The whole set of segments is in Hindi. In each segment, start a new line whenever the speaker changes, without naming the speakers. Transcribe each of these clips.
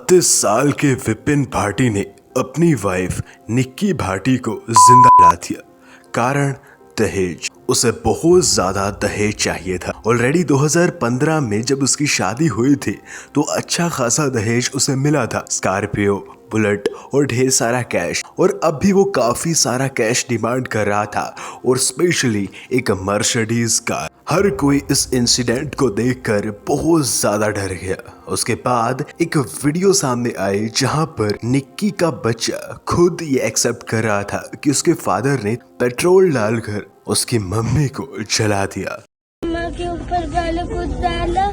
32 साल के विपिन भाटी ने अपनी वाइफ निक्की भाटी को जिंदा जला दिया। कारण दहेज। उसे बहुत ज्यादा दहेज चाहिए था। ऑलरेडी 2015 में जब उसकी शादी हुई थी तो अच्छा खासा दहेज उसे मिला था, स्कॉर्पियो, बुलेट और ढेर सारा कैश। और अब भी वो काफी सारा कैश डिमांड कर रहा था और स्पेशली एक मर्सिडीज कार। हर कोई इस इंसिडेंट को देखकर बहुत ज्यादा डर गया। उसके बाद एक वीडियो सामने आई जहां पर निक्की का बच्चा खुद ये एक्सेप्ट कर रहा था कि उसके फादर ने पेट्रोल डालकर उसकी मम्मी को जला दिया।
मम्मा के ऊपर गाले कुछ डाला,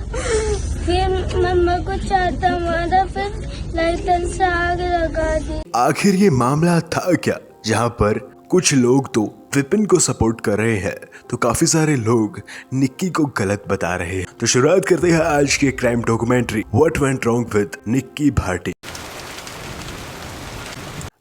फिर मम्मा को चाटा मारा, फिर लाइटर से आग लगा दी।
आखिर ये मामला था क्या, जहां पर कुछ लोग तो विपिन को सपोर्ट कर रहे हैं तो काफी सारे लोग निक्की को गलत बता रहे हैं। तो शुरुआत करते हैं आज के crime documentary what went wrong with Nikki Bhati.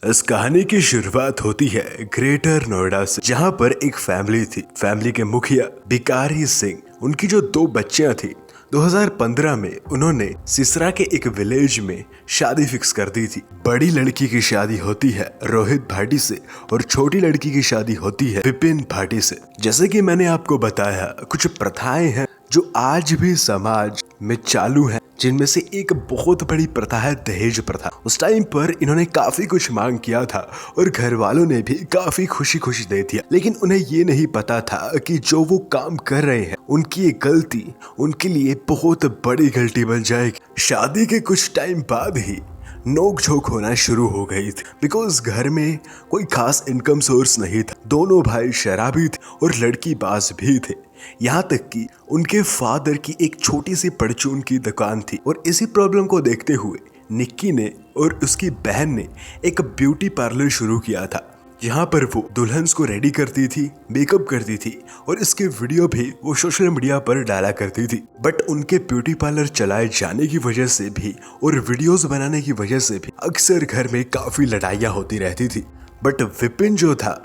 इस कहानी की शुरुआत होती है ग्रेटर नोएडा से, जहां पर एक फैमिली थी। फैमिली के मुखिया भिकारी सिंह, उनकी जो 2 बच्चियां थी, 2015 में उन्होंने सिसरा के एक विलेज में शादी फिक्स कर दी थी। बड़ी लड़की की शादी होती है रोहित भाटी से और छोटी लड़की की शादी होती है विपिन भाटी से। जैसे कि मैंने आपको बताया, कुछ प्रथाएं हैं जो आज भी समाज में चालू है, जिनमें से एक बहुत बड़ी प्रथा है दहेज प्रथा। उस टाइम पर इन्होंने काफी कुछ मांग किया था और घर वालों ने भी काफी खुशी खुशी दे दिया, लेकिन उन्हें ये नहीं पता था कि जो वो काम कर रहे हैं उनकी ये गलती उनके लिए बहुत बड़ी गलती बन जाएगी। शादी के कुछ टाइम बाद ही नोक झोंक होना शुरू हो गई थी, बिकॉज घर में कोई खास इनकम सोर्स नहीं था। दोनों भाई शराबी थे और लड़की बाज भी थे। यहाँ तक कि उनके फादर की एक छोटी सी परचून की दुकान थी और इसी प्रॉब्लम को देखते हुए निक्की ने और उसकी बहन ने एक ब्यूटी पार्लर शुरू किया था, जहाँ पर वो दुल्हन्स को रेडी करती थी, मेकअप करती थी और इसके वीडियो भी वो सोशल मीडिया पर डाला करती थी। बट उनके ब्यूटी पार्लर चलाए जाने की वजह से भी और वीडियोस बनाने की वजह से भी अक्सर घर में काफी लड़ाइयाँ होती रहती थी। बट विपिन जो था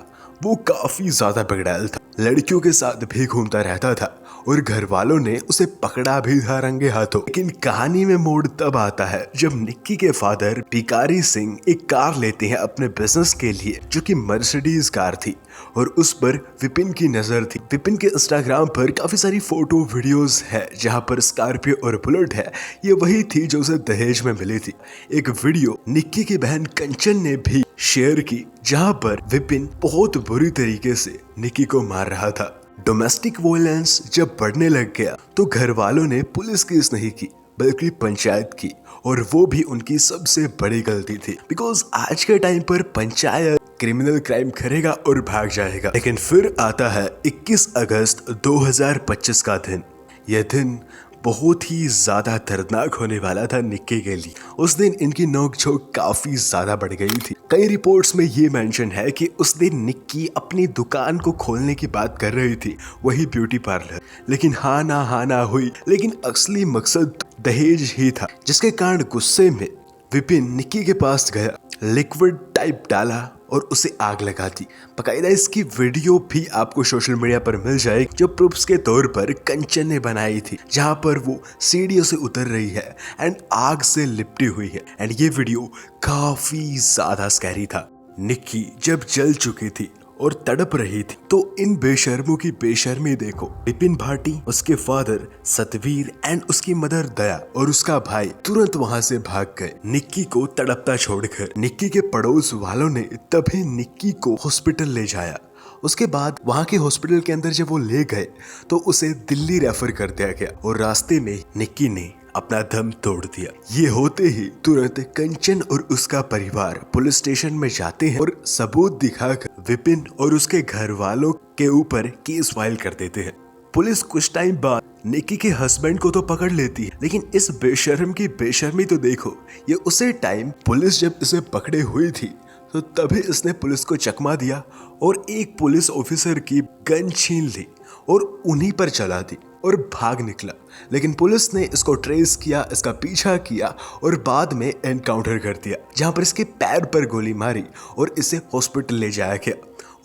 वो काफी ज्यादा बिगड़ैल था, लड़कियों के साथ भी घूमता रहता था और घर वालों ने उसे पकड़ा भी था रंगे हाथों। लेकिन कहानी में मोड़ तब आता है जब निक्की के फादर भिकारी सिंह एक कार लेते हैं अपने बिजनेस के लिए, जो कि मर्सिडीज कार थी और उस पर विपिन की नजर थी। विपिन के इंस्टाग्राम पर काफी सारी फोटो वीडियोस है जहां पर स्कॉर्पियो और बुलेट है। ये वही थी जो उसे दहेज में मिली थी। एक वीडियो निक्की की बहन कंचन ने भी शेयर की जहां पर विपिन बहुत बुरी तरीके से निक्की को मार रहा था। डोमेस्टिक वायलेंस जब बढ़ने लग गया तो घर वालों ने पुलिस केस नहीं की बल्कि पंचायत की, और वो भी उनकी सबसे बड़ी गलती थी, बिकॉज आज के टाइम पर पंचायत क्रिमिनल क्राइम करेगा और भाग जाएगा। लेकिन फिर आता है 21 अगस्त 2025 का दिन। यह दिन बहुत ही ज्यादा दर्दनाक होने वाला था निक्की के लिए। उस दिन इनकी नोकझोंक काफी ज्यादा बढ़ गई थी। कई रिपोर्ट्स में ये मेंशन है कि उस दिन निक्की अपनी दुकान को खोलने की बात कर रही थी, वही ब्यूटी पार्लर। लेकिन हाँ ना हुई। लेकिन असली मकसद दहेज ही था, जिसके कारण गुस्से में विपिन निक्की के पास गया, लिक्विड टाइप डाला और उसे आग लगा दी। बकायदा इसकी वीडियो भी आपको सोशल मीडिया पर मिल जाएगी, जो प्रूफ्स के तौर पर कंचन ने बनाई थी, जहां पर वो सीढ़ियों से उतर रही है एंड आग से लिपटी हुई है। एंड ये वीडियो काफी ज्यादा स्कैरी था। निक्की जब जल चुकी थी और तड़प रही थी तो इन बेशर्मों की बेशर्मी देखो। विपिन भाटी, उसके फादर सतवीर एंड उसकी मदर दया और उसका भाई तुरंत वहां से भाग गए, निक्की को तड़पता छोड़कर। निक्की के पड़ोस वालों ने तभी निक्की को हॉस्पिटल ले जाया। उसके बाद वहां के हॉस्पिटल के अंदर जब वो ले गए तो उसे दिल्ली रेफर कर दिया गया और रास्ते में निक्की ने अपना दम तोड़ दिया। ये होते ही तुरंत कंचन और उसका परिवार पुलिस स्टेशन में जाते हैं और सबूत दिखाकर विपिन और उसके घर वालों के ऊपर केस फाइल कर देते हैं। पुलिस कुछ टाइम बाद निक्की के हस्बैंड को तो पकड़ लेती है, लेकिन इस बेशर्म की बेशर्मी तो देखो। ये उसे टाइम पुलिस जब इसे पकड़े हुई थी तो तभी इसने पुलिस को चकमा दिया और एक पुलिस ऑफिसर की गन छीन ली और उन्हीं पर चला दी और भाग निकला। लेकिन पुलिस ने इसको ट्रेस किया, इसका पीछा किया और बाद में एनकाउंटर कर दिया, जहां पर इसके पैर पर गोली मारी और इसे हॉस्पिटल ले जाया गया।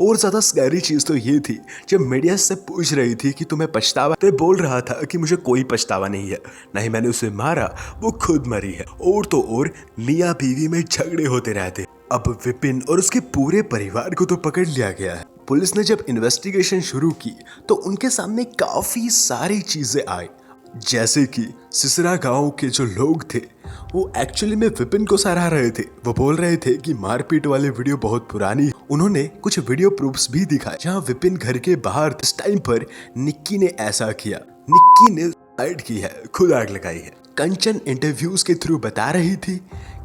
और ज्यादा स्कैरी चीज तो ये थी, जब मीडिया से पूछ रही थी कि तुम्हें पछतावा, तो बोल रहा था कि मुझे कोई पछतावा नहीं है, नहीं मैंने उसे मारा, वो खुद मरी है। और तो और मियाँ बीवी में झगड़े होते रहते। अब विपिन और उसके पूरे परिवार को तो पकड़ लिया गया है। पुलिस ने जब इन्वेस्टिगेशन शुरू की तो उनके सामने काफी सारी चीजें आई, जैसे कि सिसरा गांव के जो लोग थे वो एक्चुअली में विपिन को सराह रहे थे। वो बोल रहे थे कि मारपीट वाले वीडियो बहुत पुरानी है। उन्होंने कुछ वीडियो प्रूफ्स भी दिखाए जहां विपिन घर के बाहर इस टाइम पर निक्की ने ऐसा किया, निक्की ने सुसाइड की है, खुद आग लगाई है। कंचन इंटरव्यूज के थ्रू बता रही थी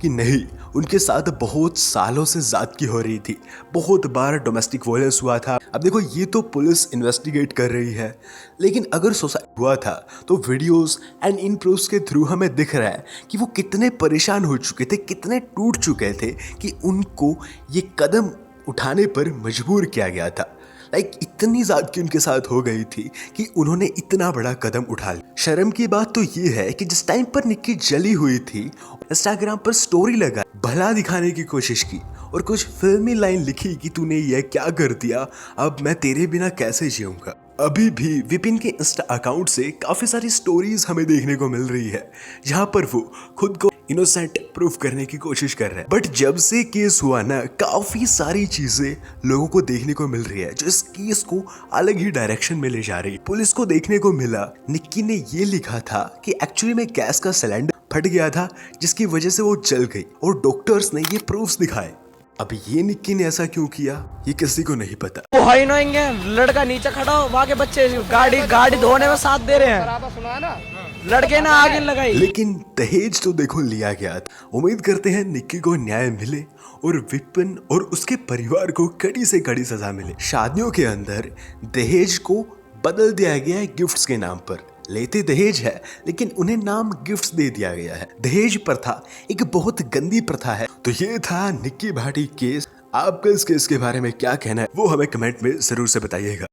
कि नहीं, उनके साथ बहुत सालों से ज्यादती हो रही थी, बहुत बार डोमेस्टिक वायलेंस हुआ था। अब देखो ये तो पुलिस इन्वेस्टिगेट कर रही है, लेकिन अगर सुसाइड हुआ था तो वीडियोस एंड इन प्रूफ्स के थ्रू हमें दिख रहा है कि वो कितने परेशान हो चुके थे, कितने टूट चुके थे कि उनको ये कदम उठाने पर मजबूर किया गया था। इतनी ज्यादती उनके साथ हो गई थी कि उन्होंने इतना बड़ा कदम उठा लिया। शर्म की बात तो ये है कि जिस टाइम पर निक्की जली हुई थी, इंस्टाग्राम पर स्टोरी लगा, भला दिखाने की कोशिश की और कुछ फिल्मी लाइन लिखी कि तूने ये क्या कर दिया, अब मैं तेरे बिना कैसे जीऊंगा। अभी भी विपिन के इंस्टा अकाउंट से काफी सारी स्टोरीज हमें देखने को मिल रही है जहां पर वो खुद को इनोसेंट प्रूफ करने की कोशिश कर रहे हैं। बट जब से केस हुआ ना, काफी सारी चीजें लोगों को देखने को मिल रही है जो इस केस को अलग ही डायरेक्शन में ले जा रही है। पुलिस को देखने को मिला निक्की ने ये लिखा था कि एक्चुअली में गैस का सिलेंडर फट गया था जिसकी वजह से वो जल गई, और डॉक्टर्स ने ये प्रूफ्स दिखाए। अब ये निक्की ने ऐसा क्यों किया ये किसी को नहीं पता।
वो हाई नोएंगे, लड़का नीचे खड़ा हो, वहाँ के बच्चे गाड़ी धोने में साथ दे रहे हैं, लड़के ने आग लगाई।
लेकिन दहेज तो देखो लिया गया था। उम्मीद करते हैं निक्की को न्याय मिले और विपिन और उसके परिवार को कड़ी से कड़ी सजा मिले। शादियों के अंदर दहेज को बदल दिया गया है गिफ्ट्स के नाम पर। लेते दहेज है लेकिन उन्हें नाम गिफ्ट्स दे दिया गया है। दहेज प्रथा एक बहुत गंदी प्रथा है। तो ये था निक्की भाटी केस। आपका इस केस के बारे में क्या कहना है वो हमें कमेंट में जरूर से बताइएगा।